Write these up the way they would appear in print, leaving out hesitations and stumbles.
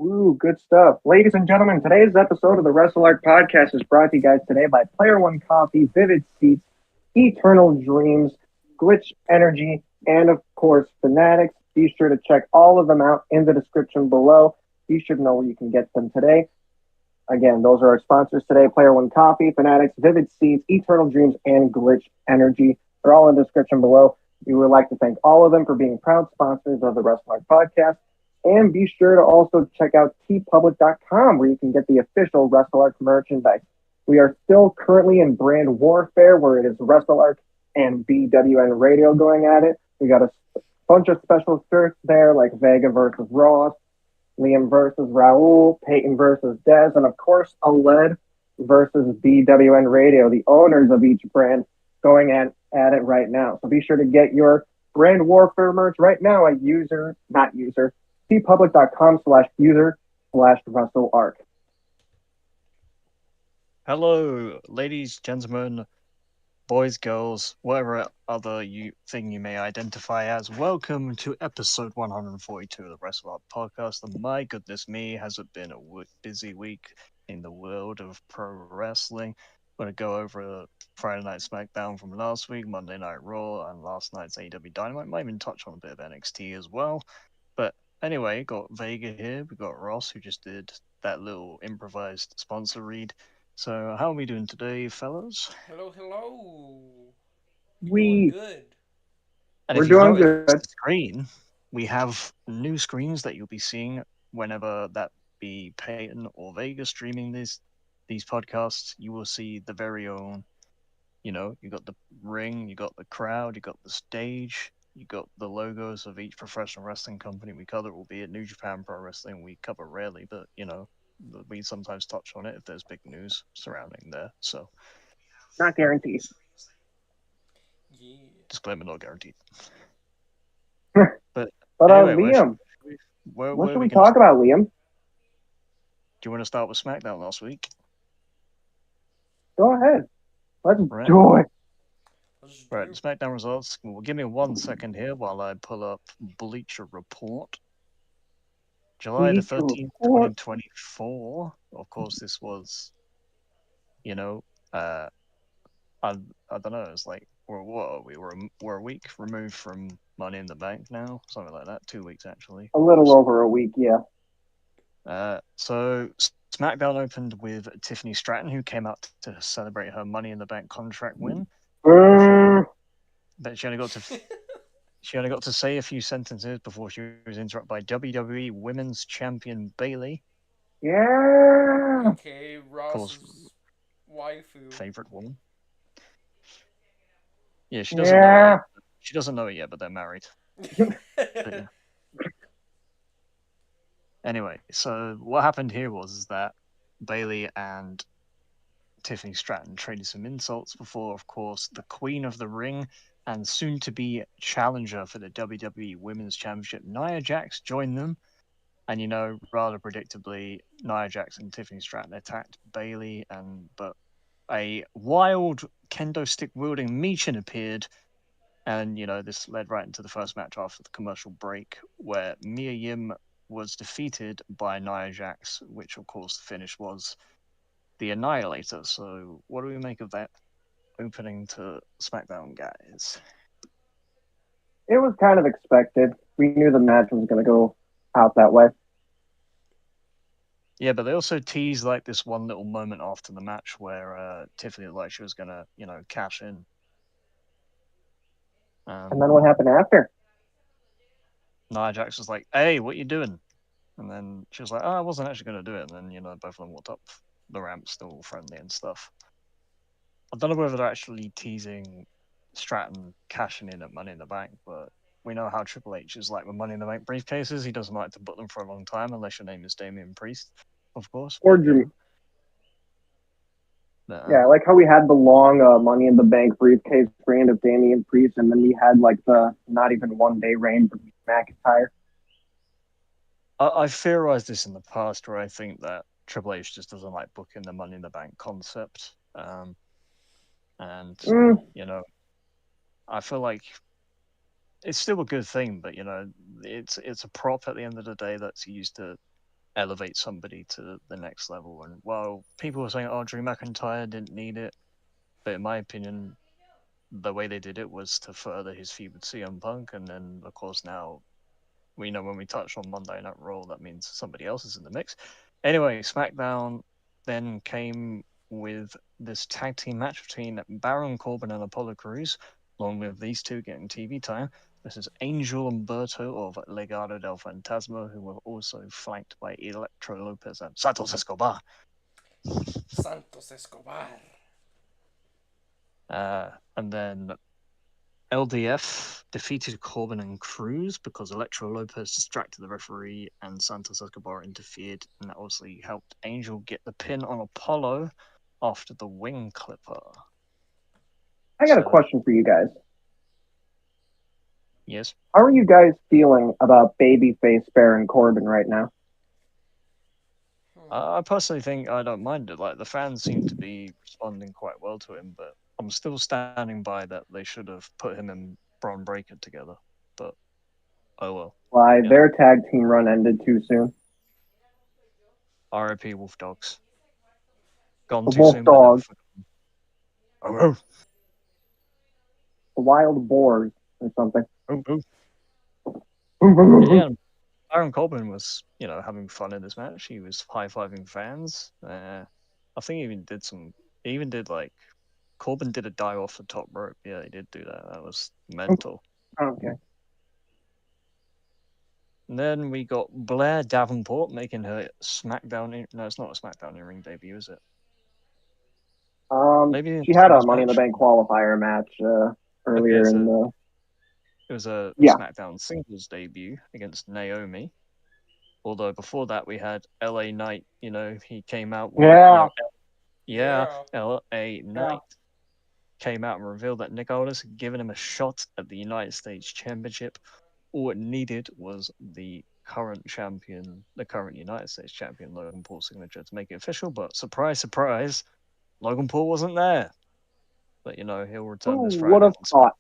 Ooh, good stuff. Ladies and gentlemen, today's episode of the Wrestle Arc Podcast is brought to you guys today by Player One Coffee, Vivid Seats, Eternal Dreams, Glitch Energy, and of course, Fanatics. Be sure to check all of them out in the description below. You should know where you can get them today. Again, those are our sponsors today, Player One Coffee, Fanatics, Vivid Seats, Eternal Dreams, and Glitch Energy. They're all in the description below. We would like to thank all of them for being proud sponsors of the Wrestle Arc Podcast. And be sure to also check out tpublic.com where you can get the official Wrestle Arc merchandise. We are still currently in brand warfare where it is Wrestle Arc and BWN Radio going at it. We got a bunch of special shirts there like Vega versus Ross, Liam versus Raul, Peyton versus Dez, and of course, Aled versus BWN Radio, the owners of each brand, going at it right now. So be sure to get your brand warfare merch right now at tpublic.com/user/WrestleArc. Hello, ladies, gentlemen, boys, girls, whatever other thing you may identify as. Welcome to episode 142 of the Wrestle Arc Podcast. And my goodness me, has it been a busy week in the world of pro wrestling. I'm going to go over Friday Night SmackDown from last week, Monday Night Raw, and last night's AEW Dynamite. Might even touch on a bit of NXT as well. But anyway, got Vega here. We got Ross, who just did that little improvised sponsor read. So how are we doing today, fellas? Hello. We Doing good. And We're if you doing notice good. the screen, we have new screens that you'll be seeing whenever that be Peyton or Vega streaming these podcasts. You will see the very own, you got the ring, you got the crowd, you got the stage, you got the logos of each professional wrestling company we cover, albeit New Japan Pro Wrestling we cover rarely, but we sometimes touch on it if there's big news surrounding there. So, Not guaranteed. Yeah. disclaimer, not guaranteed. But anyway, Liam, what should we gonna talk about, Liam? Do you want to start with SmackDown last week? Go ahead. Let's Right. do it. Right, SmackDown results. Well, give me 1 second here while I pull up Bleacher Report. July the 13th, 2024. Of course, this was, I don't know. It's like we're a week removed from Money in the Bank now, something like that. 2 weeks actually. A little over a week, yeah. So SmackDown opened with Tiffany Stratton, who came out to celebrate her Money in the Bank contract win. But she only got to say a few sentences before she was interrupted by WWE Women's Champion Bayley. Yeah. Okay, Ross's waifu. Favorite woman. Yeah, she doesn't know it yet. She doesn't know it yet, but they're married. Yeah. Anyway, so what happened here was that Bayley and Tiffany Stratton traded some insults before, of course, the Queen of the Ring and soon-to-be challenger for the WWE Women's Championship, Nia Jax, joined them. And, rather predictably, Nia Jax and Tiffany Stratton attacked Bayley, but a wild kendo stick-wielding Michin appeared. And, this led right into the first match after the commercial break, where Mia Yim was defeated by Nia Jax, which, of course, the finish was the Annihilator. So what do we make of that opening to SmackDown, guys? It was kind of expected. We knew the match was going to go out that way. Yeah, but they also teased like this one little moment after the match where Tiffany looked like she was going to, cash in. And then what happened after? Nia Jax was like, "Hey, what you doing?" And then she was like, "Oh, I wasn't actually going to do it." And then, both of them walked up the ramp, still friendly and stuff. I don't know whether they're actually teasing Stratton cashing in at Money in the Bank, but we know how Triple H is like with Money in the Bank briefcases. He doesn't like to put them for a long time unless your name is Damian Priest, of course. Or Jimmy. Yeah, like how we had the long Money in the Bank briefcase reign of Damian Priest, and then we had like the not even 1 day reign of McIntyre. I've theorized this in the past where I think that Triple H just doesn't like booking the Money in the Bank concept. I feel like it's still a good thing, but it's a prop at the end of the day that's used to elevate somebody to the next level. And while people were saying, "Oh, Drew McIntyre didn't need it," but in my opinion, the way they did it was to further his feud with CM Punk, and then of course now we know when we touch on Monday Night Raw, that means somebody else is in the mix. Anyway, SmackDown then came with this tag team match between Baron Corbin and Apollo Crews, along with these two getting TV time. This is Angel Umberto of Legado del Fantasma, who were also flanked by Electro Lopez and Santos Escobar. Santos Escobar. And then LDF defeated Corbin and Cruz because Electro Lopez distracted the referee and Santos Escobar interfered, and that obviously helped Angel get the pin on Apollo after the wing clipper. I got a question for you guys. Yes? How are you guys feeling about babyface Baron Corbin right now? I personally think I don't mind it. Like, the fans seem to be responding quite well to him, but I'm still standing by that they should have put him and Braun Breaker together. But, oh well. Why, their tag team run ended too soon. R.I.P. Wolf Dogs. Gone The too Wolf soon. Dogs. Oh. The Wild Boars or something. Oh. Yeah, Baron Corbin was, having fun in this match. He was high-fiving fans. I think he even did Corbin did a dive off the top rope. Yeah, he did do that. That was mental. Okay. And then we got Blair Davenport making her SmackDown. No, it's not a SmackDown in ring debut, is it? Maybe she had a Money in the Bank qualifier match earlier in the. It was a SmackDown singles debut against Naomi. Although before that we had LA Knight. He came out. LA Knight came out and revealed that Nick Aldis had given him a shot at the United States Championship. All it needed was the current United States champion, Logan Paul's signature to make it official. But surprise, surprise, Logan Paul wasn't there. But he'll return this Friday. Would have thought.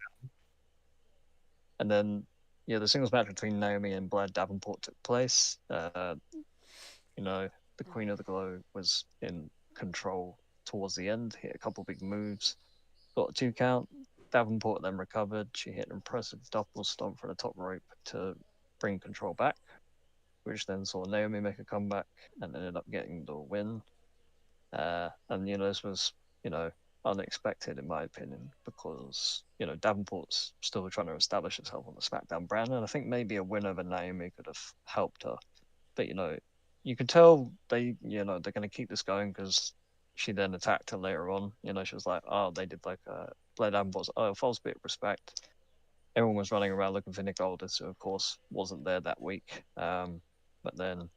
And then, the singles match between Naomi and Blair Davenport took place. The Queen of the Glow was in control towards the end, hit a couple big moves, got a 2 count. Davenport then recovered. She hit an impressive double stomp for the top rope to bring control back, which then saw Naomi make a comeback and ended up getting the win. And this was unexpected in my opinion, because Davenport's still trying to establish herself on the SmackDown brand, and I think maybe a win over Naomi could have helped her. But you could tell they're going to keep this going, because she then attacked her later on. She was like, oh, they did Blair Davenport's false bit of respect. Everyone was running around looking for Nick Aldis, who of course wasn't there that week. But then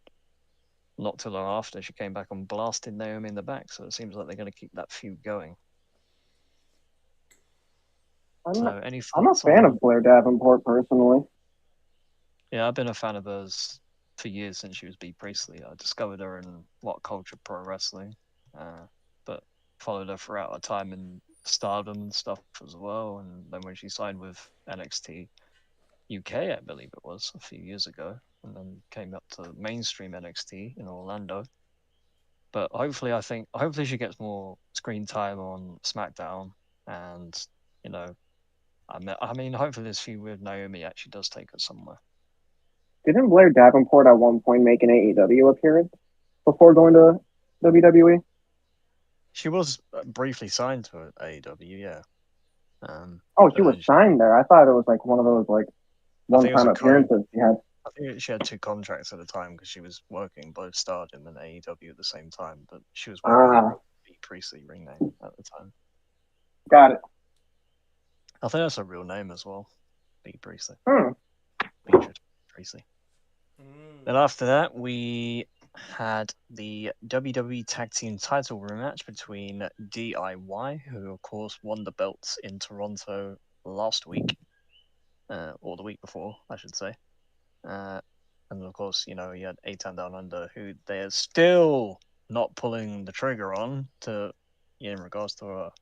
not too long after, she came back and blasted Naomi in the back. So it seems like they're going to keep that feud going. I'm a fan of Blair Davenport personally. Yeah, I've been a fan of hers for years, since she was Bea Priestley. I discovered her in What Culture Pro Wrestling, but followed her throughout her time in Stardom and stuff as well. And then when she signed with NXT UK, I believe it was, a few years ago, and then came up to mainstream NXT in Orlando. But hopefully she gets more screen time on SmackDown, and hopefully this feud with Naomi actually does take her somewhere. Didn't Blair Davenport at one point make an AEW appearance before going to WWE? She was briefly signed to AEW, yeah. She was signed there. I thought it was one of those one-time appearances she had. I think she had 2 contracts at the time, because she was working both Stardom and AEW at the same time, but she was wearing Bea Priestley ring name at the time. Got it. I think that's a real name as well, Bea Priestley. Beatrice Priestley. Then after that, we had the WWE Tag Team title rematch between DIY, who of course won the belts in Toronto last week, or the week before, I should say. And of course, you had A-Town Down Under, who they're still not pulling the trigger on in regards to a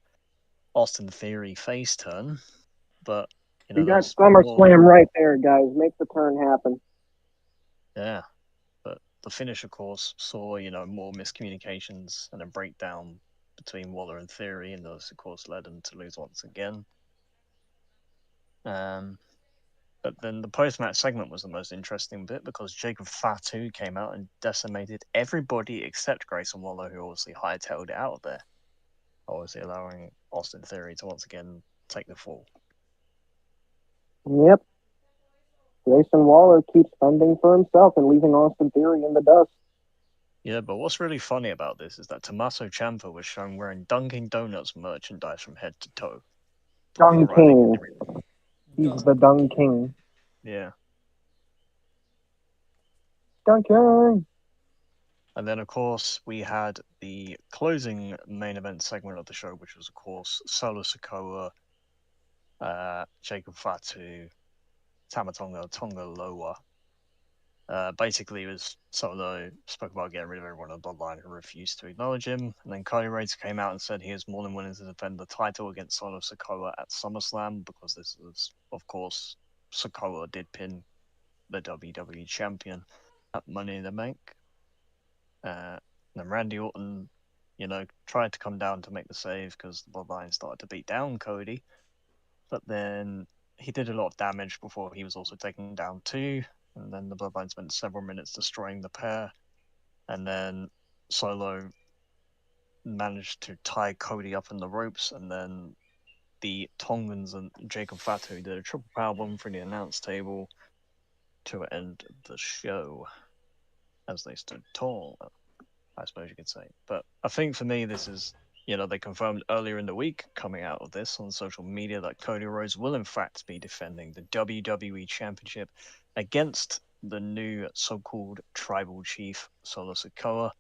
Austin Theory face turn. But you got SummerSlam right there, guys. Make the turn happen. Yeah, but the finish, of course, saw, more miscommunications and a breakdown between Waller and Theory, and those, of course, led them to lose once again. But then the post-match segment was the most interesting bit because Jacob Fatu came out and decimated everybody except Grayson Waller, who obviously hightailed it out of there, obviously allowing Austin Theory to once again take the fall. Yep. Grayson Waller keeps fending for himself and leaving Austin Theory in the dust. Yeah, but what's really funny about this is that Tommaso Ciampa was shown wearing Dunkin' Donuts merchandise from head to toe. Dung King. He's the Dung King. Yeah. Dung King. And then, of course, we had the closing main event segment of the show, which was, of course, Solo Sikoa, Jacob Fatu, Tama Tonga Loa. Basically, it was Solo spoke about getting rid of everyone on the bloodline who refused to acknowledge him. And then Cody Rhodes came out and said he is more than willing to defend the title against Solo Sikoa at SummerSlam because this was, of course, Sikoa did pin the WWE champion at Money in the Bank. Then Randy Orton, tried to come down to make the save because the bloodline started to beat down Cody. But then he did a lot of damage before he was also taken down too. And then the bloodline spent several minutes destroying the pair. And then Solo managed to tie Cody up in the ropes. And then the Tongans and Jacob Fatu did a triple powerbomb for the announce table to end the show as they stood tall, I suppose you could say. But I think for me, this is, they confirmed earlier in the week coming out of this on social media that Cody Rhodes will in fact be defending the WWE Championship against the new so-called Tribal Chief Solo Sikoa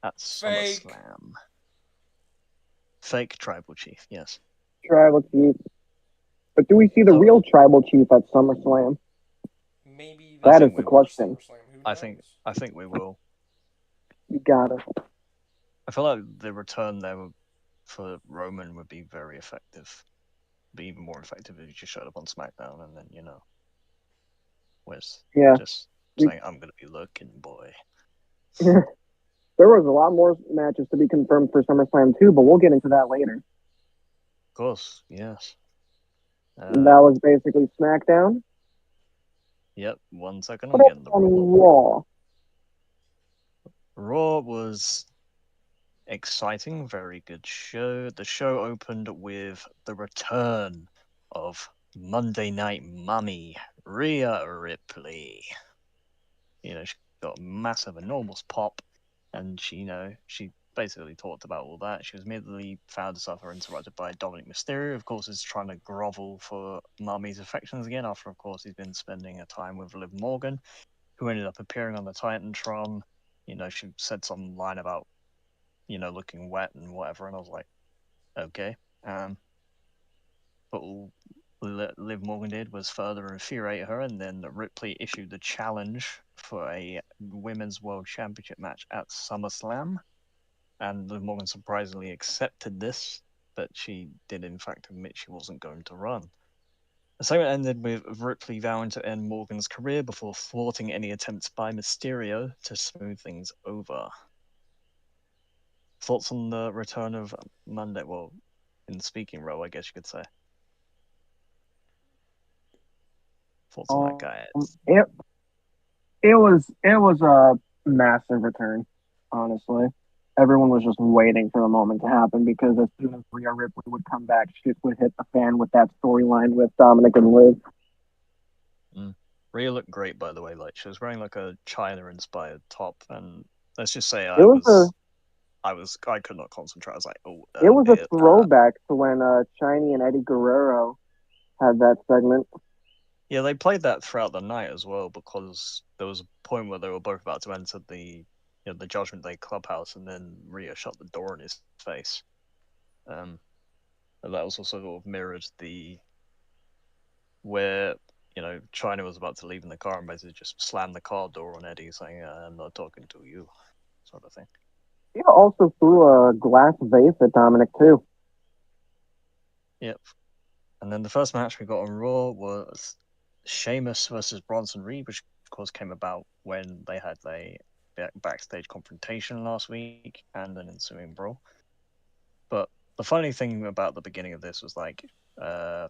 at SummerSlam. Fake Tribal Chief, yes. Tribal Chief. But do we see the real Tribal Chief at SummerSlam? Maybe that is the question. I think we will. You got it. I feel like the return there for Roman would be very effective. Be even more effective if he just showed up on SmackDown and then, was just saying, I'm going to be looking, boy. There was a lot more matches to be confirmed for SummerSlam too, but we'll get into that later. Of course, yes. That was basically SmackDown. Yep, 1 second. I'm getting the Raw. Raw was exciting, very good show. The show opened with the return of Monday Night Mummy, Rhea Ripley. She got a massive, enormous pop, and she basically talked about all that. She was immediately found herself interrupted by Dominic Mysterio. Of course, is trying to grovel for Mummy's affections again after, of course, he's been spending a time with Liv Morgan, who ended up appearing on the Titantron. She said some line about, looking wet and whatever, and I was like, okay. But all Liv Morgan did was further infuriate her, and then Ripley issued the challenge for a Women's World Championship match at SummerSlam. And Liv Morgan surprisingly accepted this, but she did in fact admit she wasn't going to run. The segment ended with Ripley vowing to end Morgan's career before thwarting any attempts by Mysterio to smooth things over. Thoughts on the return of Monday? Well, in the speaking role, I guess you could say. Thoughts on that, guys? It was a massive return, honestly. Everyone was just waiting for the moment to happen because as soon as Rhea Ripley would come back, shit would hit the fan with that storyline with Dominic and Liv. Rhea looked great, by the way. Like, she was wearing like a China-inspired top, and let's just say I could not concentrate. I was like, oh. It was a throwback to when Chiny and Eddie Guerrero had that segment. Yeah, they played that throughout the night as well because there was a point where they were both about to enter the Judgment Day clubhouse, and then Rhea shut the door in his face. And that also sort of mirrored where China was about to leave in the car and basically just slammed the car door on Eddie, saying, "I'm not talking to you," sort of thing. He also threw a glass vase at Dominic too. Yep. And then the first match we got on Raw was Sheamus versus Bronson Reed, which of course came about when they had a backstage confrontation last week and an ensuing brawl. But the funny thing about the beginning of this was like, I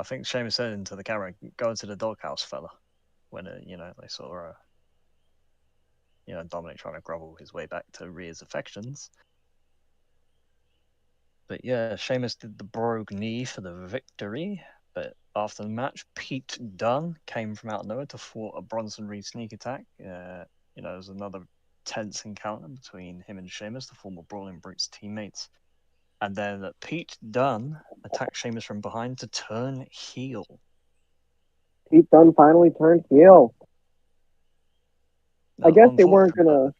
think Sheamus said into the camera, "Go into the doghouse, fella," when they saw Dominic trying to grovel his way back to Rhea's affections. But yeah, Sheamus did the brogue knee for the victory. But after the match, Pete Dunne came from out of nowhere to thwart a Bronson Reed sneak attack. It was another tense encounter between him and Sheamus, the former Brawling Brutes teammates. And then Pete Dunne attacked Sheamus from behind to turn heel. Pete Dunne finally turned heel. I guess they weren't gonna.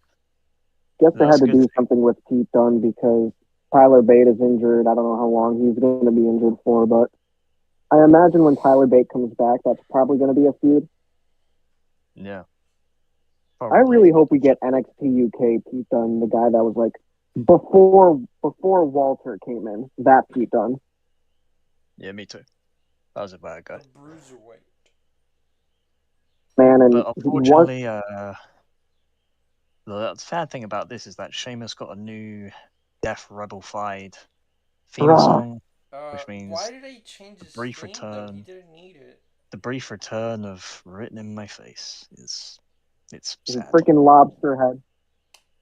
Guess they had to do something with Pete Dunne because Tyler Bate is injured. I don't know how long he's going to be injured for, but I imagine when Tyler Bate comes back, that's probably going to be a feud. Yeah. Probably. I really hope we get NXT UK Pete Dunne, the guy that was like before Walter came in. That Pete Dunne. Yeah, me too. That was a bad guy. The bruiserweight. Man, and but unfortunately, the sad thing about this is that Sheamus got a new Death Rebel-fied theme song, which means why did he change his brief theme, return. though? He didn't need it. The brief return of "Written in My Face" it's sad. Freaking lobster head.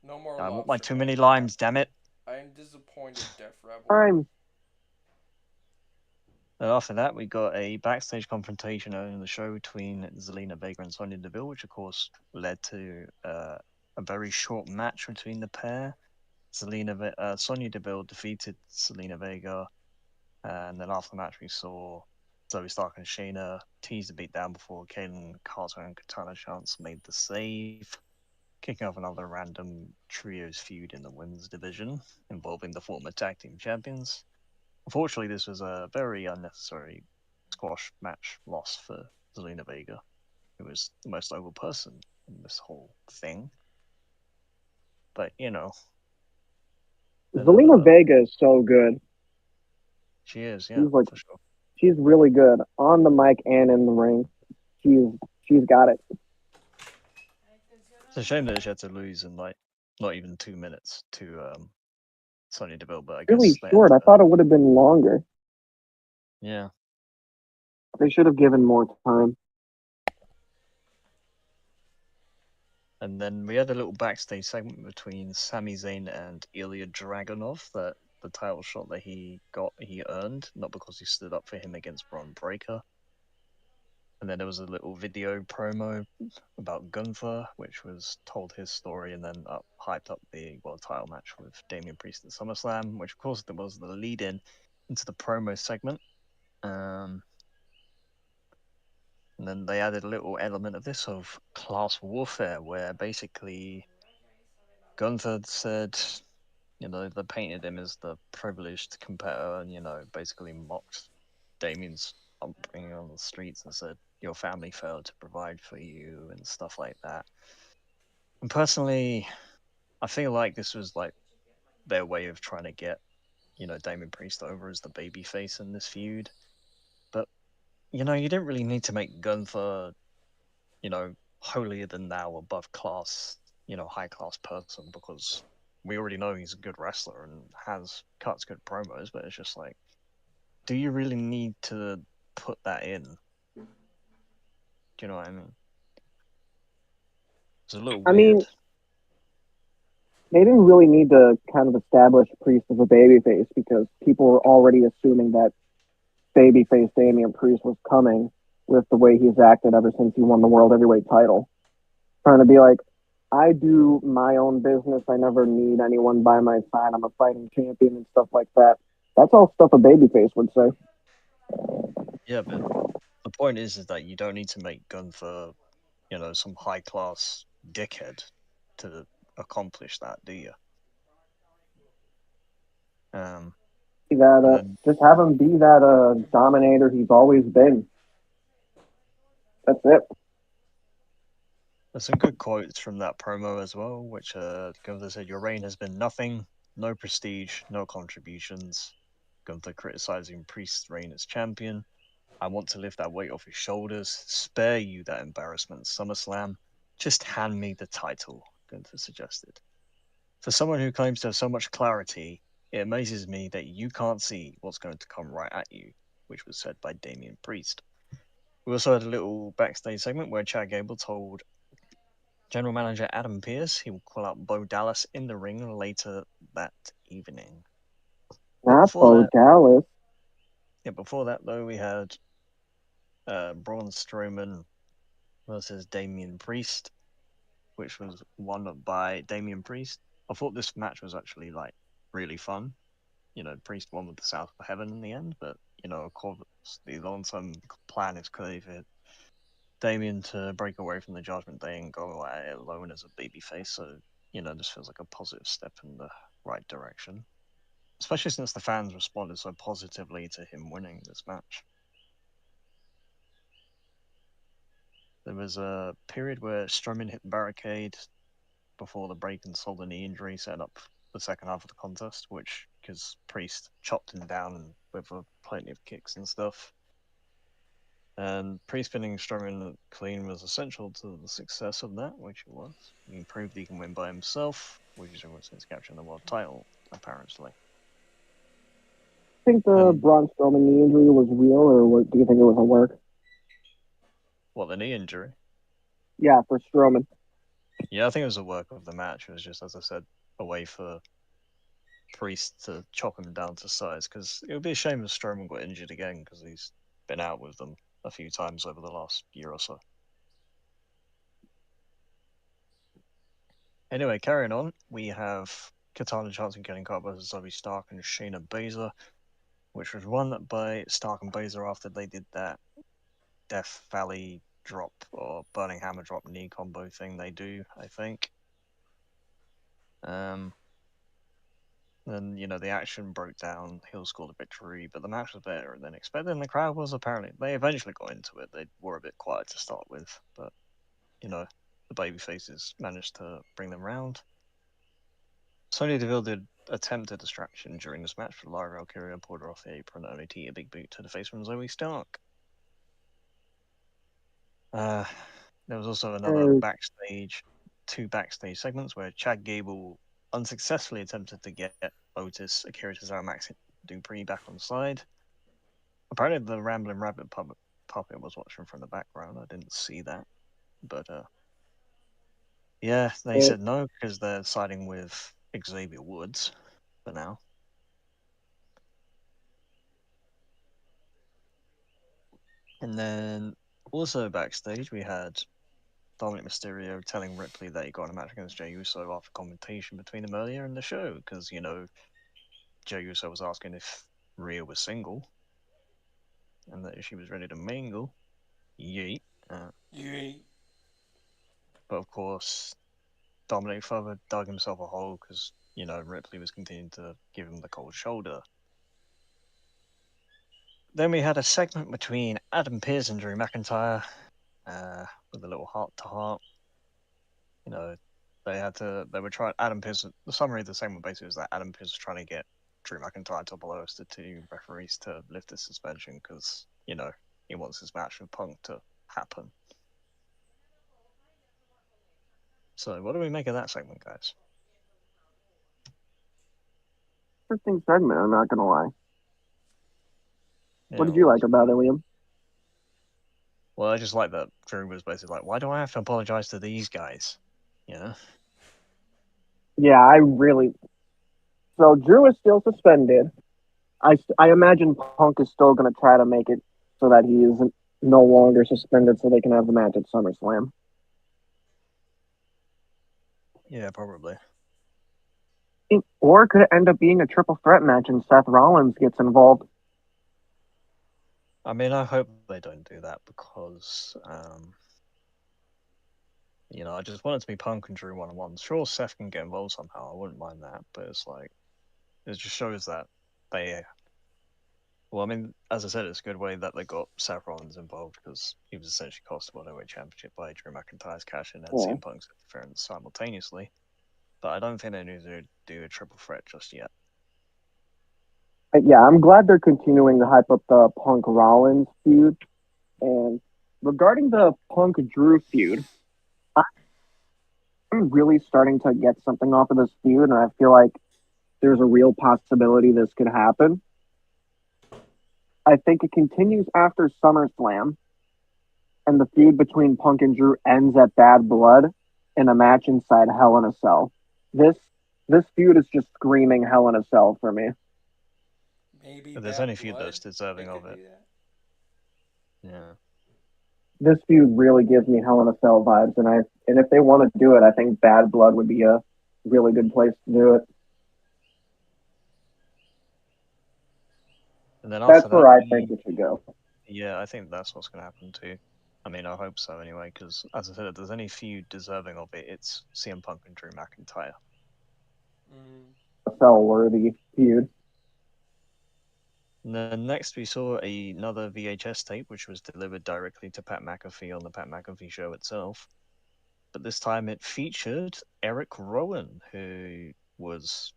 No more. I want my too many limes, damn it. I am disappointed, Death Rebel. I'm. After that, we got a backstage confrontation in the show between Zelina Vega and Sonya Deville, which of course led to a very short match between the pair. Sonya Deville defeated Zelina Vega, and then after the match we saw Zoe Stark and Shayna tease the beatdown before Kayden Carter and Katana Chance made the save, kicking off another random trios feud in the women's division involving the former tag team champions. Unfortunately, this was a very unnecessary squash match loss for Zelina Vega, who was the most over person in this whole thing. But, Zelina Vega is so good. She is, yeah, for sure. She's really good on the mic and in the ring. She's got it. It's a shame that she had to lose in not even 2 minutes to Sonya Deville, but I guess really short. I thought it would have been longer. Yeah. They should have given more time. And then we had a little backstage segment between Sami Zayn and Ilya Dragunov that the title shot that he earned, not because he stood up for him against Braun Breaker. And then there was a little video promo about Gunther, which was told his story and then hyped up the world title match with Damian Priest at SummerSlam, which of course there was the lead-in into the promo segment. And then they added a little element of this of class warfare, where basically Gunther said, they painted him as the privileged competitor and, basically mocked Damian's upbringing on the streets and said, your family failed to provide for you and stuff like that. And personally, I feel like this was like their way of trying to get, Damian Priest over as the babyface in this feud. But, you didn't really need to make Gunther, holier than thou, above class, high class person, because we already know he's a good wrestler and cuts good promos, but it's just like, do you really need to put that in? Do you know what I mean? It's a little weird. They didn't really need to kind of establish Priest as a babyface because people were already assuming that babyface Damian Priest was coming with the way he's acted ever since he won the World Heavyweight title. Trying to be like, I do my own business. I never need anyone by my side. I'm a fighting champion and stuff like that. That's all stuff a babyface would say. Yeah, but the point is that you don't need to make Gunther, some high-class dickhead to accomplish that, do you? Just have him be that dominator he's always been. That's it. There's some good quotes from that promo as well, which Gunther said, your reign has been nothing, no prestige, no contributions. Gunther criticizing Priest's reign as champion. I want to lift that weight off his shoulders, spare you that embarrassment at SummerSlam. Just hand me the title. going to suggest it. For someone who claims to have so much clarity, it amazes me that you can't see what's going to come right at you, which was said by Damian Priest. We also had a little backstage segment where Chad Gable told General Manager Adam Pearce he will call out Bo Dallas in the ring later that evening. Not Bo Dallas. Yeah, before that, though, we had Braun Strowman versus Damian Priest, which was won by Damian Priest. I thought this match was actually like really fun. You know, Priest won with the South of Heaven in the end, but you know, of course, the long-term plan is clearly for Damian to break away from the Judgment Day and go at it alone as a babyface. So you know, this feels like a positive step in the right direction, especially since the fans responded so positively to him winning this match. There was a period where Strowman hit the barricade before the break and sold a knee injury, setting up the second half of the contest, which, because Priest chopped him down with plenty of kicks and stuff. And Priest pinning Strowman clean was essential to the success of that, which it was. He proved he can win by himself, which is what since capturing the world title, apparently. I think the Braun Strowman knee injury was real, or do you think it was a work? What, the knee injury? Yeah, for Strowman. Yeah, I think it was a work of the match. It was just, as I said, a way for Priest to chop him down to size, because it would be a shame if Strowman got injured again, because he's been out with them a few times over the last year or so. Anyway, carrying on, we have Katana Chance and Kenny Carter versus Zoe Stark and Shayna Baszler, which was won by Stark and Baszler after they did that Death Valley drop or Burning Hammer drop knee combo thing they do, I think. Then, you know, the action broke down, Hill scored a victory, but the match was better than expected, and the crowd was apparently, they eventually got into it. They were a bit quiet to start with, but, you know, the babyfaces managed to bring them round. Sonya Deville did attempt a distraction during this match, but Lara Valkyria pulled her off the apron and only teed a big boot to the face from Zoe Stark. There was also another two backstage segments where Chad Gable unsuccessfully attempted to get Otis, Akira Tozawa, Max Dupree back on side. Apparently the Rambling Rabbit puppet was watching from the background. I didn't see that. But, yeah, they said no because they're siding with Xavier Woods for now. And then also backstage we had Dominic Mysterio telling Ripley that he got a match against Jey Uso after commentation between them earlier in the show, because, you know, Jey Uso was asking if Rhea was single and that she was ready to mingle. Yeet. Yeet. But of course, Dominic further dug himself a hole because, you know, Ripley was continuing to give him the cold shoulder. Then we had a segment between Adam Pearce and Drew McIntyre with a little heart-to-heart. You know, they were trying, Adam Pearce, the summary of the segment basically was that Adam Pearce was trying to get Drew McIntyre to below the two referees to lift the suspension because, you know, he wants his match with Punk to happen. So, what do we make of that segment, guys? Interesting segment, I'm not going to lie. Yeah, what did you like about it, Liam? Well, I just like that Drew was basically like, why do I have to apologize to these guys? You know? Yeah, So Drew is still suspended. I imagine Punk is still going to try to make it so that he isn't no longer suspended so they can have the match at SummerSlam. Yeah, probably. Or could it end up being a triple threat match and Seth Rollins gets involved? I mean, I hope they don't do that because, you know, I just want it to be Punk and Drew one-on-one. Sure, Seth can get involved somehow. I wouldn't mind that, but it's like, it just shows that they... Well, I mean, as I said, it's a good way that they got Seth Rollins involved because he was essentially cost the World Heavyweight Championship by Drew McIntyre's cash in and CM Punk's interference simultaneously. But I don't think they need to do a triple threat just yet. Yeah, I'm glad they're continuing to hype up the Punk Rollins feud. And regarding the Punk Drew feud, I'm really starting to get something off of this feud, and I feel like there's a real possibility this could happen. I think it continues after SummerSlam, and the feud between Punk and Drew ends at Bad Blood in a match inside Hell in a Cell. This this feud is just screaming Hell in a Cell for me. Maybe There's Bad only a few Blood. that's deserving It of could it. be that. Yeah. This feud really gives me Hell in a Cell vibes, and if they want to do it, I think Bad Blood would be a really good place to do it. And then That's after where that, I think it should go. yeah, I think that's what's going to happen too. I mean, I hope so anyway, because as I said, if there's any feud deserving of it, it's CM Punk and Drew McIntyre. Mm. A Cell worthy feud. And then next we saw another VHS tape, which was delivered directly to Pat McAfee on the Pat McAfee show itself. But this time it featured Eric Rowan, who was,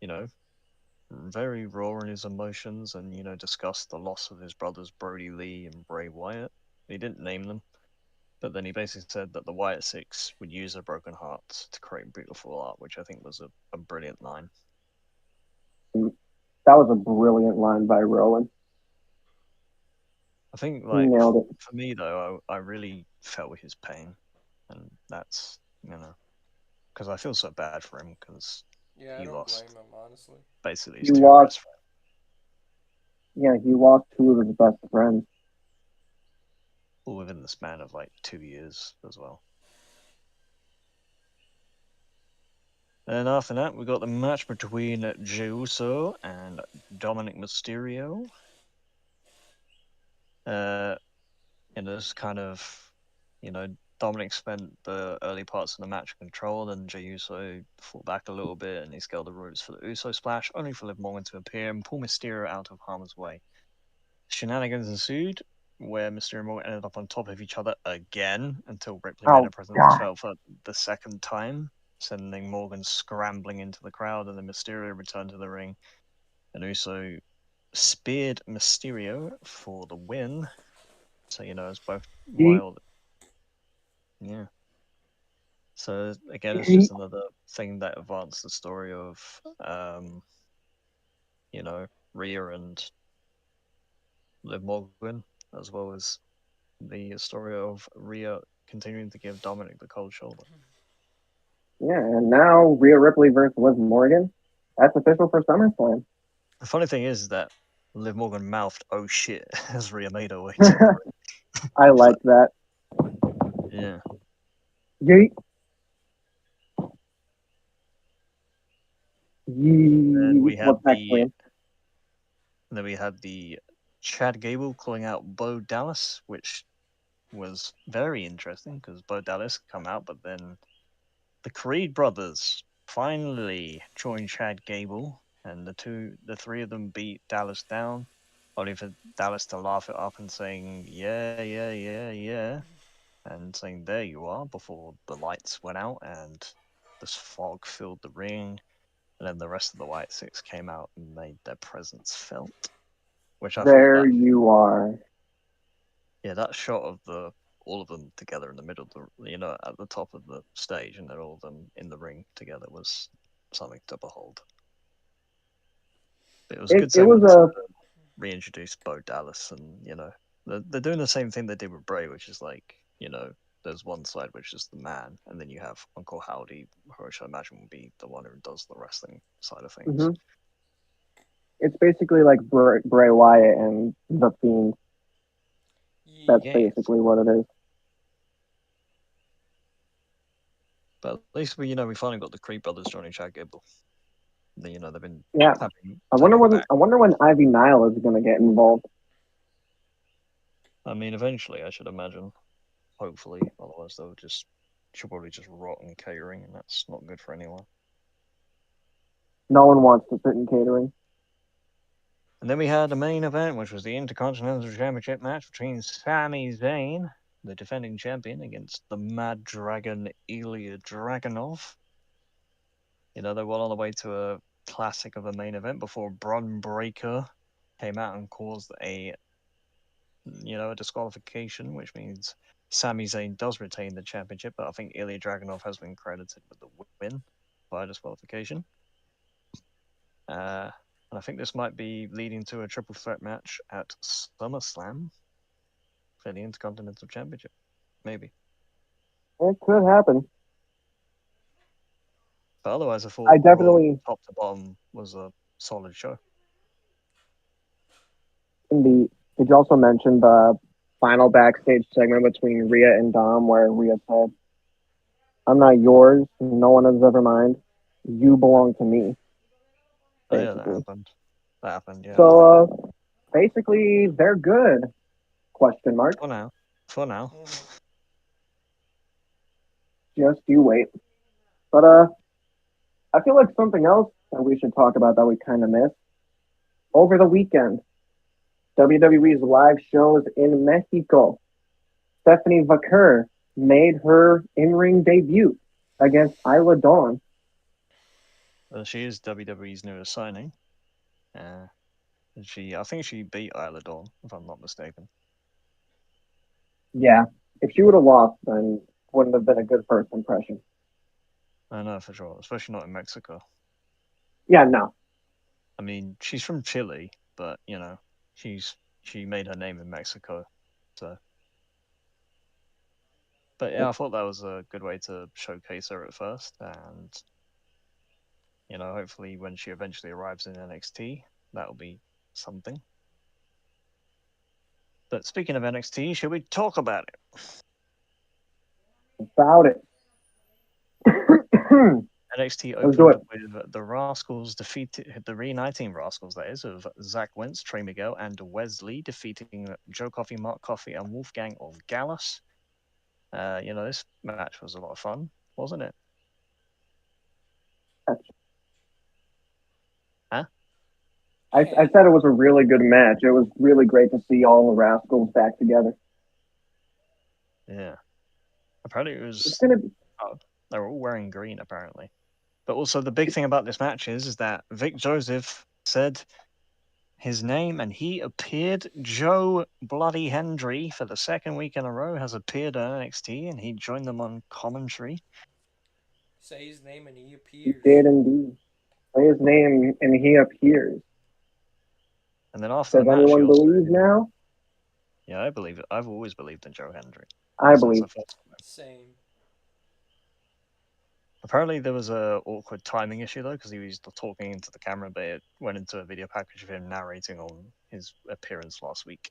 you know, very raw in his emotions and, discussed the loss of his brothers Brody Lee and Bray Wyatt. He didn't name them, but then he basically said that the Wyatt Six would use their broken hearts to create beautiful art, which I think was a brilliant line. That was a brilliant line by Rowan. I think, He nailed it. for me, though, I really felt his pain. And that's, because I feel so bad for him because Yeah, I he don't lost blame him, honestly. basically his He two lost. best friends. Yeah, he lost two of his best friends. All within the span of 2 years as well. And after that, we got the match between Jey Uso and Dominic Mysterio. This kind of, Dominic spent the early parts of the match in control, and Jey Uso fought back a little bit, and he scaled the ropes for the Uso splash, only for Liv Morgan to appear and pull Mysterio out of harm's way. Shenanigans ensued, where Mysterio and Morgan ended up on top of each other again until Ripley made her presence felt for the second time, sending Morgan scrambling into the crowd, and then Mysterio returned to the ring, and Uso speared Mysterio for the win. So, it's both wild. Yeah. So, again, it's just another thing that advanced the story of, Rhea and Liv Morgan, as well as the story of Rhea continuing to give Dominic the cold shoulder. Yeah, and now Rhea Ripley versus Liv Morgan. That's official for SummerSlam. The funny thing is that Liv Morgan mouthed "oh shit" as Rhea made her way to the ring. I like that. Yeah. Yeet. Then we had What's next, Liam? then we had the Chad Gable calling out Bo Dallas, which was very interesting because Bo Dallas come out, but then the Creed brothers finally joined Chad Gable, and the three of them beat Dallas down, only for Dallas to laugh it up and saying, yeah, yeah, yeah, yeah, and saying, there you are, before the lights went out and this fog filled the ring, and then the rest of the White Six came out and made their presence felt, which I thought There that, you are. yeah, that shot of all of them together in the middle of at the top of the stage, and then all of them in the ring together was something to behold. But it was a good segment to reintroduce Bo Dallas, and they're doing the same thing they did with Bray, which is there's one side which is the man, and then you have Uncle Howdy, which I imagine will be the one who does the wrestling side of things. Mm-hmm. It's basically like Bray Wyatt and The Fiend. That's basically what it is. But at least we finally got the Creed brothers joining Chad Gable. They've been I wonder when Ivy Nile is going to get involved. I mean, eventually, I should imagine. Hopefully, otherwise she'll probably just rot in catering, and that's not good for anyone. No one wants to sit in catering. And then we had the main event, which was the Intercontinental Championship match between Sami Zayn, the defending champion, against the Mad Dragon Ilya Dragunov. They were on the way to a classic of a main event before Bron Breakker came out and caused a disqualification, which means Sami Zayn does retain the championship, but I think Ilya Dragunov has been credited with the win via disqualification. And I think this might be leading to a triple threat match at SummerSlam for the Intercontinental Championship. Maybe. It could happen. But otherwise, I thought I definitely, top to bottom was a solid show. did you also mention the final backstage segment between Rhea and Dom where Rhea said, "I'm not yours. No one has ever mine. You belong to me." Oh, yeah, Basically. That happened, yeah. So basically, they're good. Question mark. For now. Just you wait. But I feel like something else that we should talk about that we kind of missed over the weekend. WWE's live shows in Mexico. Stephanie Vaquer made her in-ring debut against Isla Dawn. Well, she is WWE's newest signing. I think she beat Isla Dawn, if I'm not mistaken. Yeah, if she would have lost, then wouldn't have been a good first impression. I know for sure, especially not in Mexico. Yeah, no. I mean, she's from Chile, but she made her name in Mexico, so. But yeah, I thought that was a good way to showcase her at first, and hopefully when she eventually arrives in NXT, that'll be something. But speaking of NXT, should we talk about it? About it. NXT Let's do opened it. with the Rascals defeated the reuniting Rascals, that is, of Zach Wentz, Trey Miguel, and Wesley, defeating Joe Coffey, Mark Coffey, and Wolfgang of Gallus. This match was a lot of fun, wasn't it? Huh? I said it was a really good match. It was really great to see all the Rascals back together. Yeah. Apparently it was... It's gonna be... they were all wearing green, apparently. But also the big thing about this match is that Vic Joseph said his name and he appeared. Joe Bloody Hendry, for the second week in a row, has appeared on NXT, and he joined them on commentary. Say his name and he appears. He did indeed. Say his name and he appears. And then after Does the match, anyone believe now? Yeah, I believe it. I've always believed in Joe Hendry. I believe. Same. Apparently there was a awkward timing issue though, because he was talking into the camera, but it went into a video package of him narrating on his appearance last week.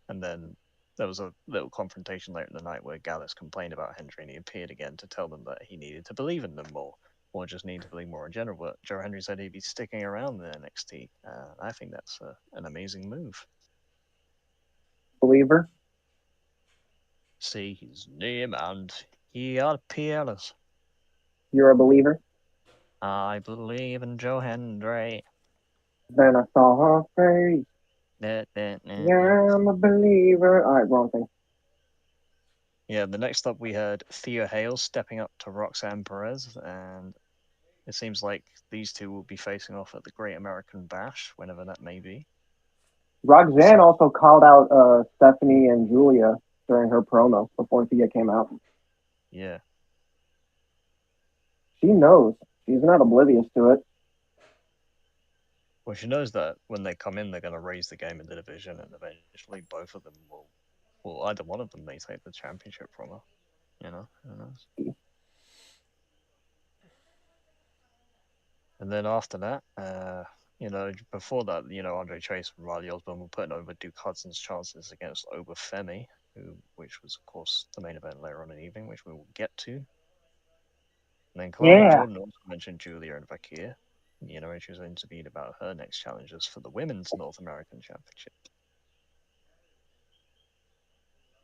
And then there was a little confrontation later in the night where Gallus complained about Hendry, and he appeared again to tell them that he needed to believe in them more, or just needed to believe more in general. But Joe Hendry said he'd be sticking around in NXT. I think that's an amazing move. Believer? See his name and he appears. You're a believer? I believe in Joe Hendry. Then I saw her face. Yeah, I'm a believer. All right, wrong thing. Yeah, the next up we had Thea Hale stepping up to Roxanne Perez, and it seems like these two will be facing off at the Great American Bash, whenever that may be. Roxanne also called out Stephanie and Julia during her promo before Thea came out. Yeah. She knows. She's not oblivious to it. Well, she knows that when they come in, they're going to raise the game in the division, and eventually both of them will either one of them may take the championship from her. Who knows? And then after that, before that, Andre Chase and Riley Osborne were putting over Duke Hudson's chances against Obafemi, which was, of course, the main event later on in the evening, which we will get to. And then Kalani Jordan also mentioned Julia and Vakir. And she was interviewed about her next challenges for the Women's North American Championship.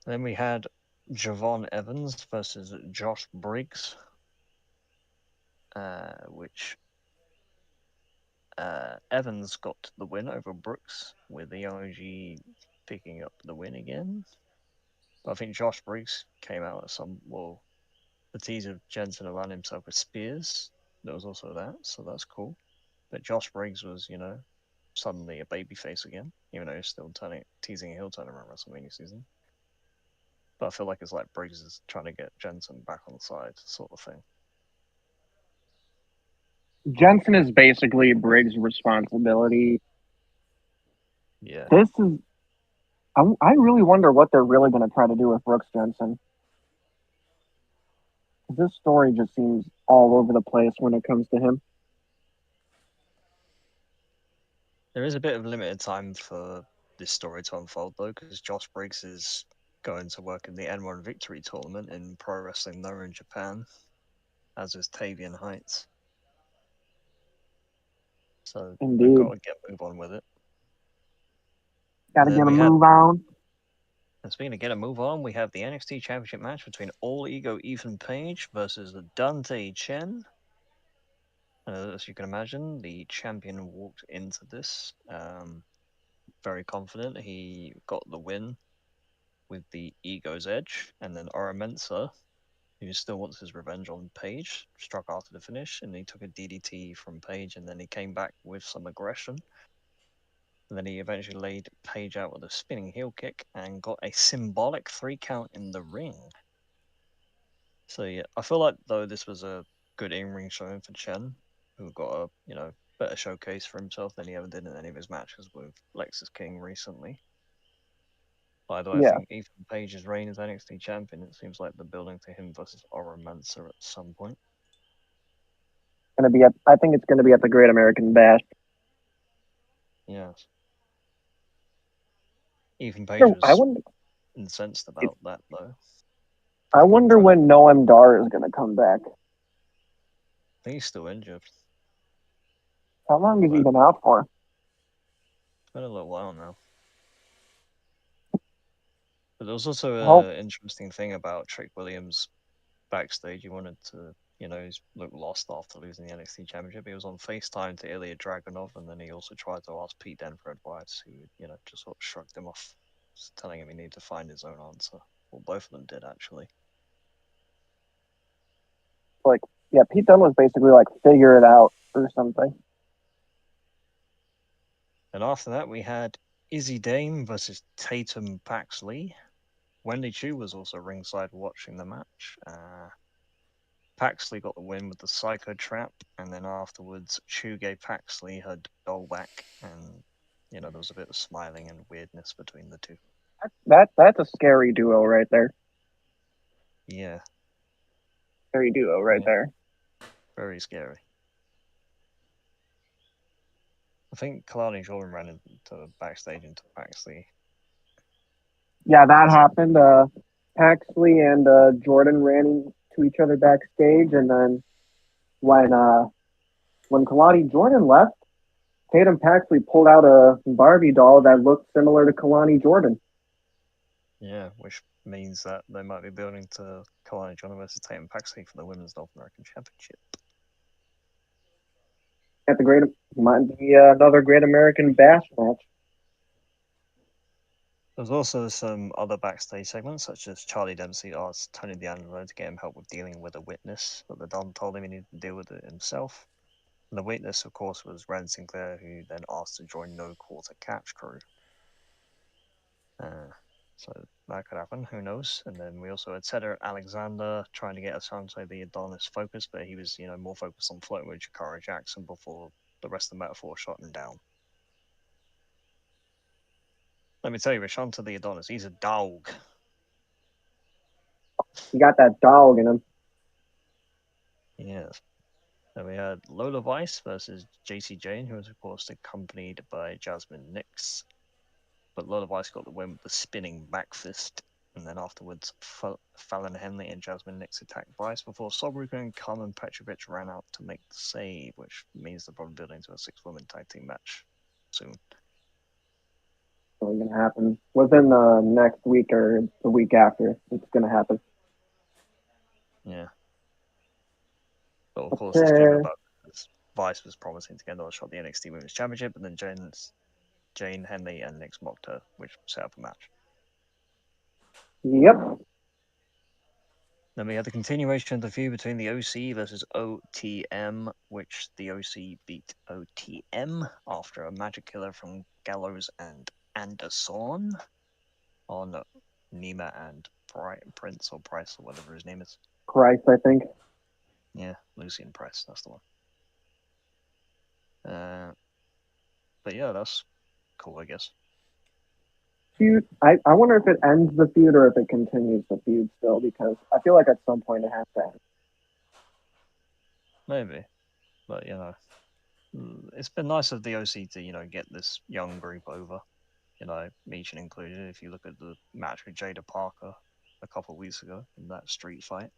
Then we had Javon Evans versus Josh Briggs, which Evans got the win over Brooks, with the OG picking up the win again. But I think Josh Briggs came out at the tease of Jensen aligned himself with Spears. There was also that, so that's cool. But Josh Briggs was, suddenly a babyface again, even though he's still teasing a heel turn around WrestleMania season. But I feel like it's like Briggs is trying to get Jensen back on the side, sort of thing. Jensen is basically Briggs' responsibility. Yeah. This is. I really wonder what they're really going to try to do with Brooks Jensen. This story just seems all over the place when it comes to him. There is a bit of limited time for this story to unfold, though, because Josh Briggs is going to work in the N1 Victory Tournament in Pro Wrestling Noah in Japan, as is Tavian Heights. So they've Indeed. got to move on with it. Got to get a move on. And speaking of get a move on, we have the NXT Championship match between All Ego Ethan Page versus Dante Chen. As you can imagine, the champion walked into this very confident. He got the win with the Ego's Edge, and then Ora Mensa, who still wants his revenge on Page, struck after the finish, and he took a DDT from Page, and then he came back with some aggression. And then he eventually laid Page out with a spinning heel kick and got a symbolic 3 count in the ring. So yeah, I feel like though this was a good in-ring showing for Chen, who got a better showcase for himself than he ever did in any of his matches with Lexus King recently. By the way, I think Ethan Page's reign as NXT champion, it seems like they're building to him versus Ora Mensa at some point. I think it's going to be at the Great American Bash. Yes. Ethan Page was incensed about that, though. I wonder when Noam Dar is going to come back. I think he's still injured. How long has he been out for? It's been a little while now. But there was also an interesting thing about Trick Williams backstage. He wanted to, he's looked lost after losing the NXT Championship. He was on FaceTime to Ilya Dragunov, and then he also tried to ask Pete Dunne for advice, who, just sort of shrugged him off, telling him he needed to find his own answer. Well, both of them did, actually. Pete Dunne was basically like, figure it out or something. And after that, we had Izzy Dame versus Tatum Paxley. Wendy Chu was also ringside watching the match. Paxley got the win with the Psycho Trap, and then afterwards, Chu gave Paxley her doll back, and there was a bit of smiling and weirdness between the two. That's a scary duo right there. Yeah. Scary duo right there. Very scary. I think Kalani Jordan ran into backstage into Paxley. Yeah, that happened. Paxley and Jordan ran into each other backstage, and then when Kalani Jordan left, Tatum Paxley pulled out a Barbie doll that looked similar to Kalani Jordan. Yeah, which means that they might be building to Kalani Jordan versus Tatum Paxley for the Women's North American Championship. Might be another Great American Bash match. There's also some other backstage segments, such as Charlie Dempsey asked Tony D'Angelo to get him help with dealing with a witness, but the Don told him he needed to deal with it himself. And the witness, of course, was Ren Sinclair, who then asked to join No Quarter Catch Crew. So that could happen, who knows? And then we also had Cedric Alexander trying to get Asante the Adonis focused, but he was, more focused on floating with Jakara Jackson before the rest of the Metaphor shot him down. Let me tell you, Asante the Adonis, he's a dog. He got that dog in him. Yes. Then we had Lola Vice versus JC Jane, who was, of course, accompanied by Jasmine Nix. But Lola Vice got the win with the spinning back fist. And then afterwards, Fallon Henley and Jasmine Nix attacked Vice before Sobruka and Carmen Petrovic ran out to make the save, which means they're probably building to a 6-woman tag team match soon. It's going to happen within the next week or the week after. It's going to happen. Yeah. But of course, this came about because Vice was promising to get another shot at the NXT Women's Championship, and then Jane Henley and Nix mocked her, which set up a match. Yep. Then we had the continuation of the feud between the OC versus OTM, which the OC beat OTM after a magic killer from Gallows and Anderson on Nima and Prince or Price or whatever his name is. Christ, I think. Yeah, Lucian Price, that's the one. But yeah, that's cool, I guess. Feud. I wonder if it ends the feud or if it continues the feud still, because I feel like at some point it has to end. Maybe, but it's been nice of the OC to get this young group over. Meechin included. If you look at the match with Jada Parker a couple of weeks ago in that street fight.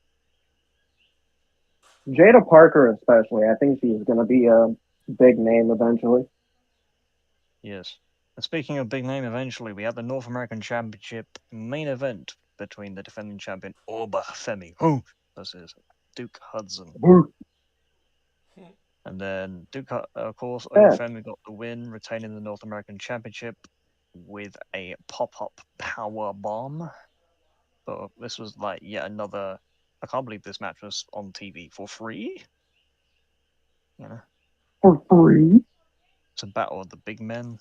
Jada Parker, especially, I think she's going to be a big name eventually. Yes. And speaking of big name, eventually we had the North American Championship main event between the defending champion Femi versus Duke Hudson. And then Duke, of course, Femi got the win, retaining the North American Championship with a pop-up power bomb. But this was like yet another. I can't believe this match was on TV for free. For free? It's a battle of the big men.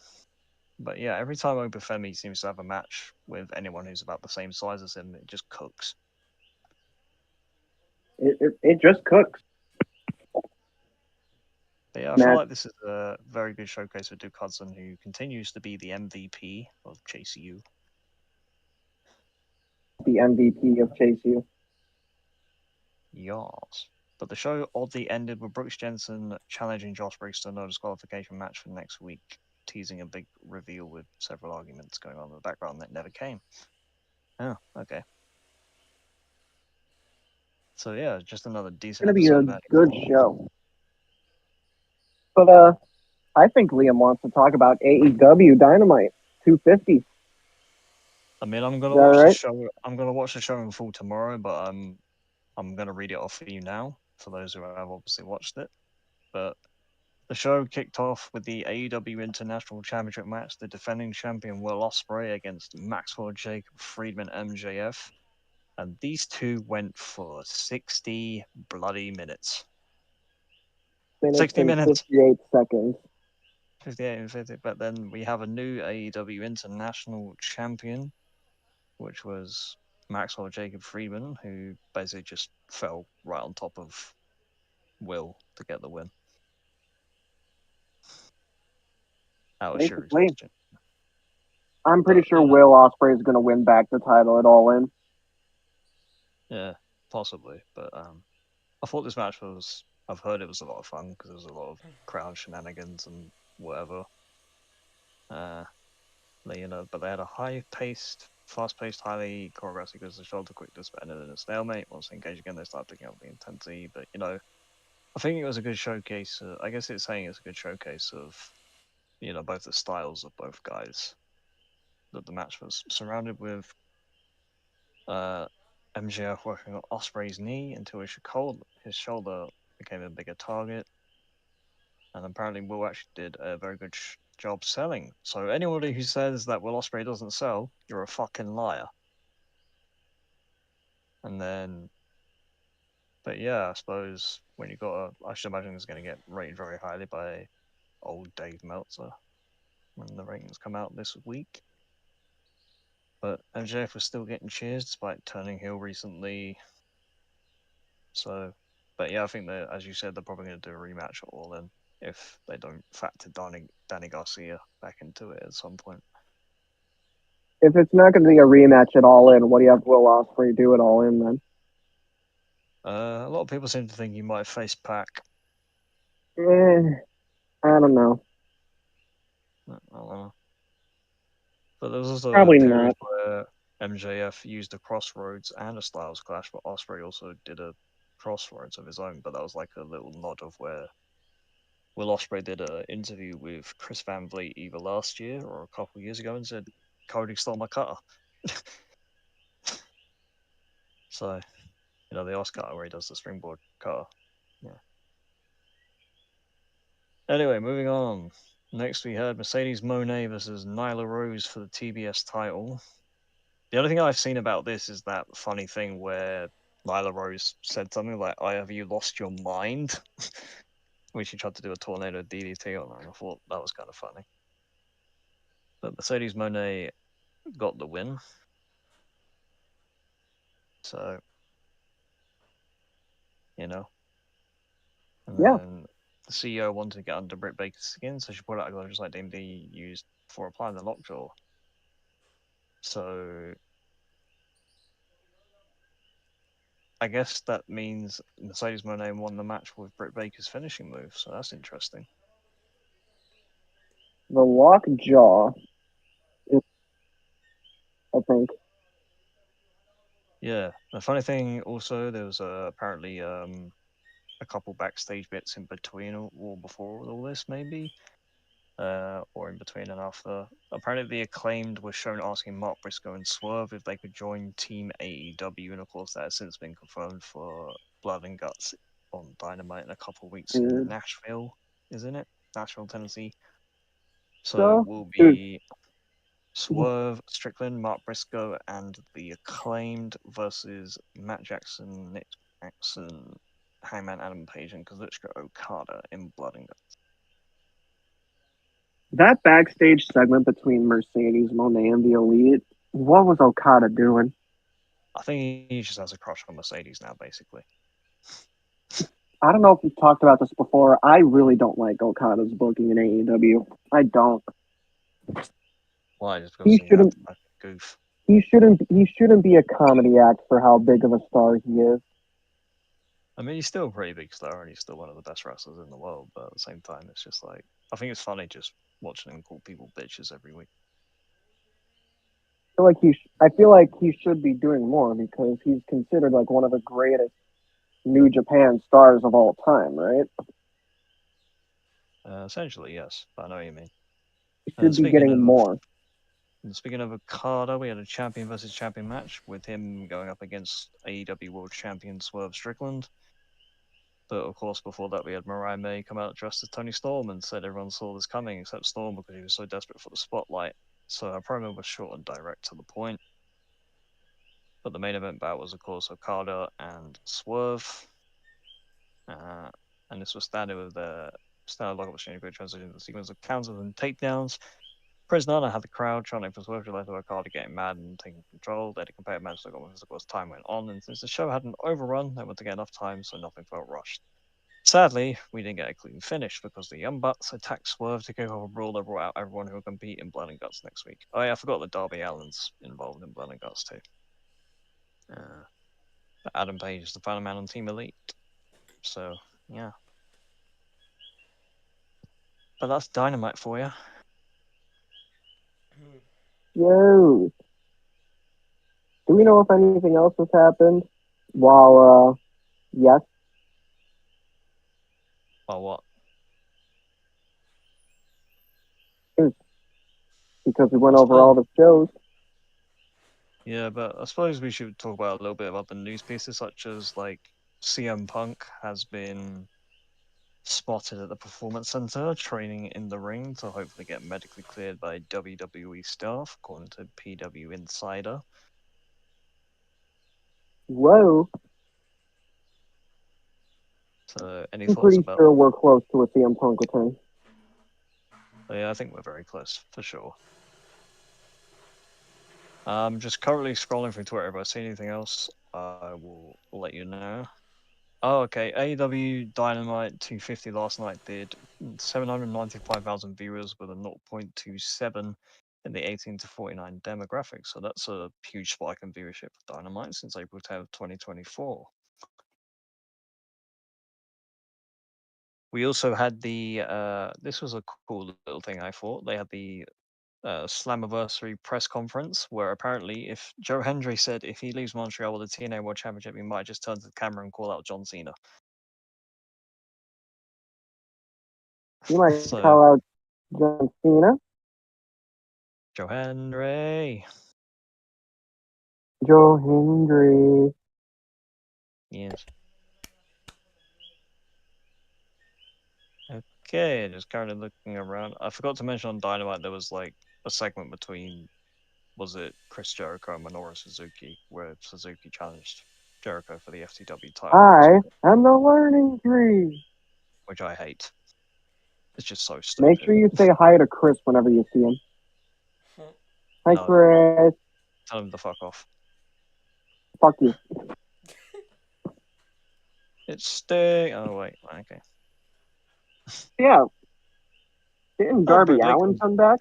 But yeah, every time Femi seems to have a match with anyone who's about the same size as him, it just cooks. It just cooks. But yeah, I feel like this is a very good showcase for Duke Hudson, who continues to be the MVP of JCU. The MVP of JCU. Yes. But the show oddly ended with Brooks Jensen challenging Josh Briggs to a no disqualification match for next week, teasing a big reveal with several arguments going on in the background that never came. Oh, okay. So yeah, just another decent It's going to be episode. a good show. But I think Liam wants to talk about AEW Dynamite 250. I mean, I'm gonna watch the show. I'm gonna watch the show in full tomorrow, but I'm gonna read it off for you now for those who have obviously watched it. But the show kicked off with the AEW International Championship match, the defending champion Will Ospreay against Maxwell Jacob Friedman MJF, and these two went for 60 bloody minutes. 60 minutes. 58 seconds. 58 and 50. But then we have a new AEW International Champion, which was Maxwell Jacob Friedman, who basically just fell right on top of Will to get the win. Out of sheer exhaustion. I'm pretty sure Will Ospreay is going to win back the title at All In. Yeah, possibly. But I thought this match was. I've heard it was a lot of fun because there was a lot of crowd shenanigans and whatever. But they had a high-paced, fast-paced, highly choreographed sequence of shoulder quickness, but ended in a stalemate. Once they engaged again, they started picking up the intensity. But I think it was a good showcase. I guess it's saying it's a good showcase of, both the styles of both guys. That the match was surrounded with MJF working on Ospreay's knee until his shoulder became a bigger target. And apparently Will actually did a very good job selling. So anybody who says that Will Ospreay doesn't sell, you're a fucking liar. And then, but yeah, I suppose when I should imagine it's going to get rated very highly by old Dave Meltzer when the ratings come out this week. But MJF was still getting cheers despite turning heel recently. So, but yeah, I think that, as you said, they're probably going to do a rematch at All In if they don't factor Danny Garcia back into it at some point. If it's not going to be a rematch at All In, what do you have Will Ospreay do at All In then? A lot of people seem to think he might face Pac. I don't know. I don't know. But there was also probably a period not where MJF used a Crossroads and a Styles Clash, but Ospreay also did a Crossroads of his own. But that was like a little nod of where Will Ospreay did an interview with Chris Van Vliet either last year or a couple of years ago and said, Cody stole my cutter. So, the Oscar where he does the springboard cutter. Yeah. Anyway, moving on. Next, we had Mercedes Moné versus Nyla Rose for the TBS title. The only thing I've seen about this is that funny thing where Nyla Rose said something like, have you lost your mind? When she tried to do a tornado DDT on her. I thought that was kind of funny. But Mercedes Moné got the win. So, you know. And Yeah. then the CEO wanted to get under Britt Baker's skin, so she put out a glove just like DMD used for applying the lockjaw. So I guess that means Mercedes Moné won the match with Britt Baker's finishing move, so that's interesting. The lockjaw is, I think. Yeah. The funny thing also, there was apparently a couple backstage bits in between or before all this, maybe. Or in between and after. Apparently, the Acclaimed was shown asking Mark Briscoe and Swerve if they could join Team AEW, and of course, that has since been confirmed for Blood and Guts on Dynamite in a couple of weeks in Dude. Nashville, isn't it? Nashville, Tennessee. So So, it will dude, be Swerve, Strickland, Mark Briscoe, and the Acclaimed versus Matt Jackson, Nick Jackson, Hangman Adam Page, and Kazuchika Okada in Blood and Guts. that backstage segment between Mercedes Moné and the Elite, what was Okada doing? I think he just has a crush on Mercedes now, basically. I don't know if we've talked about this before. I really don't like Okada's booking in AEW. I don't. Why? Just He because he shouldn't. acted like a goof. He shouldn't be a comedy act for how big of a star he is. I mean, he's still a pretty big star, and he's still one of the best wrestlers in the world. But at the same time, it's just like I think it's funny just watching him call people bitches every week. I feel like he should be doing more because he's considered like one of the greatest New Japan stars of all time, right? Essentially, yes. But I know what you mean. He should be getting more. Speaking of Okada, we had a champion versus champion match with him going up against AEW World Champion Swerve Strickland. But of course, before that, we had Mariah May come out dressed as Tony Storm and said everyone saw this coming except Storm because he was so desperate for the spotlight. So her promo was short and direct to the point. But the main event bout was, of course, Okada and Swerve. And this was standard with the standard lockup exchange, great transition, the sequence of counters and takedowns. Prisoner had the crowd chanting for Swerve to let Okada getting mad and taking control. They had a competitive match that got as of course time went on, and since the show hadn't overrun, they wanted to get enough time so nothing felt rushed. Sadly, we didn't get a clean finish because the Young Bucks attacked Swerve to kick off a brawl that brought out everyone who will compete in Blood and Guts next week. Oh yeah, I forgot that Darby Allin's involved in Blood and Guts too. Adam Page is the final man on Team Elite. So, yeah. But that's Dynamite for you. Yo. Do we know if anything else has happened while, yes? Well, what? Because we went over all the shows. Yeah, but I suppose we should talk about a little bit about the news pieces, such as like CM Punk has been spotted at the Performance Center training in the ring to hopefully get medically cleared by WWE staff, according to PW Insider. Whoa. So, any I'm thoughts pretty about? sure we're close to a CM Punk return. Yeah, I think we're very close for sure. Just currently scrolling through Twitter. If I see anything else, I will let you know. Oh, okay. AEW Dynamite 250 last night did 795,000 viewers with a 0.27 in the 18 to 49 demographic. So that's a huge spike in viewership for Dynamite since April 10th, 2024. We also had this was a cool little thing I thought. They had the Slammiversary press conference where apparently if Joe Hendry said if he leaves Montreal with the TNA World Championship, he might just turn to the camera and call out John Cena. You might So, call out John Cena. Joe Hendry. Joe Hendry. Yes. Okay, just currently looking around. I forgot to mention on Dynamite there was like a segment between, was it Chris Jericho and Minoru Suzuki, where Suzuki challenged Jericho for the FTW title, I am the learning tree. which I hate. It's just so stupid. Make sure you say hi to Chris whenever you see him. Hi, No, Chris. tell him to fuck off. Fuck you. It's Sting. Oh wait, okay. Yeah. Didn't Darby Allin come back?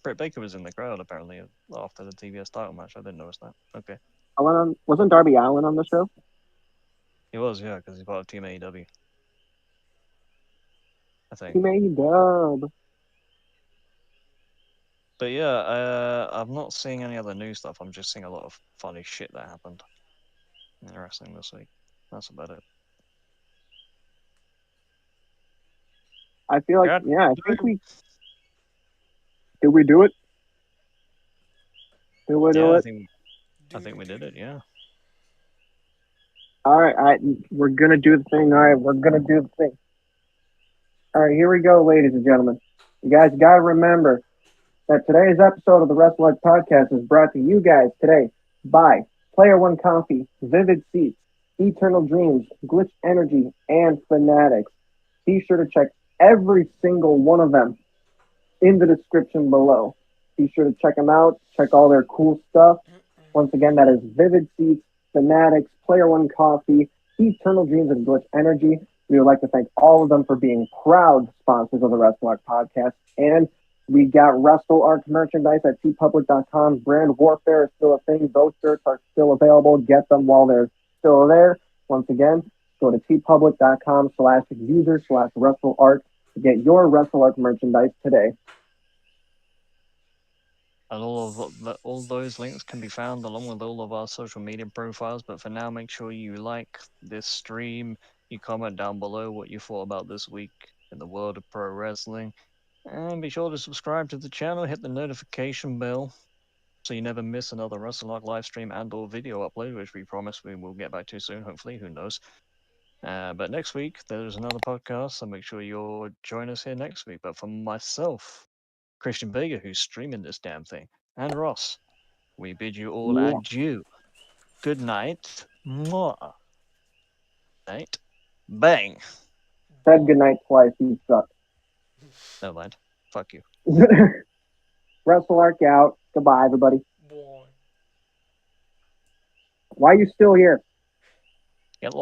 Britt Baker was in the crowd apparently after the TBS title match. I didn't notice that. Okay. Wasn't Darby Allin on the show? He was, yeah, because he's part of Team AEW. I think. Team AEW. But yeah, I'm not seeing any other new stuff. I'm just seeing a lot of funny shit that happened in wrestling this week. That's about it. I feel like, I think we... Did we do it? Did we do it? I think we did it, yeah. All right, we're going to do the thing. All right, we're going to do the thing. All right, here we go, ladies and gentlemen. You guys got to remember that today's episode of the Wrestle Arc Podcast is brought to you guys today by Player One Coffee, Vivid Seats, Eternal Dreams, Glitch Energy, and Fanatics. Be sure to check every single one of them in the description below. Be sure to check them out. Check all their cool stuff. Once again, that is Vivid Seats, Fanatics, Player One Coffee, Eternal Dreams, and Glitch Energy. We would like to thank all of them for being proud sponsors of the Wrestle Arc Podcast. And we got Wrestle Arc merchandise at tpublic.com. Brand Warfare is still a thing. Those shirts are still available. Get them while they're still there. Once again, go to tpublic.com/user/Wrestle Arc to get your Wrestle Arc merchandise today. And all those links can be found along with all of our social media profiles. But for now, make sure you like this stream. You comment down below what you thought about this week in the world of pro wrestling. And be sure to subscribe to the channel. Hit the notification bell so you never miss another Wrestle Arc live stream and or video upload, which we promise we will get back to soon, hopefully. Who knows? But next week, there's another podcast, so make sure you'll join us here next week. But for myself, Christian Vega, who's streaming this damn thing, and Ross, we bid you all adieu. Good night. Mwah. Night. Bang. Said good night twice. You suck. No mind. Fuck you. Wrestle Arc out. Goodbye, everybody. Boy. Why are you still here? Get lost.